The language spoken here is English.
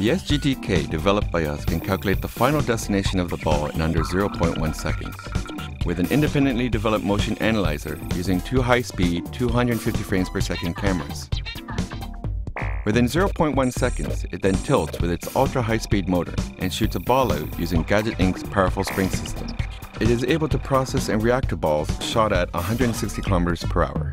The SGTK developed by us can calculate the final destination of the ball in under 0.1 seconds. With an independently developed motion analyzer using two high-speed 250 frames per second cameras. Within 0.1 seconds, it then tilts with its ultra-high-speed motor and shoots a ball out using Gadget Inc.'s powerful spring system. It is able to process and react to balls shot at 160 km per hour.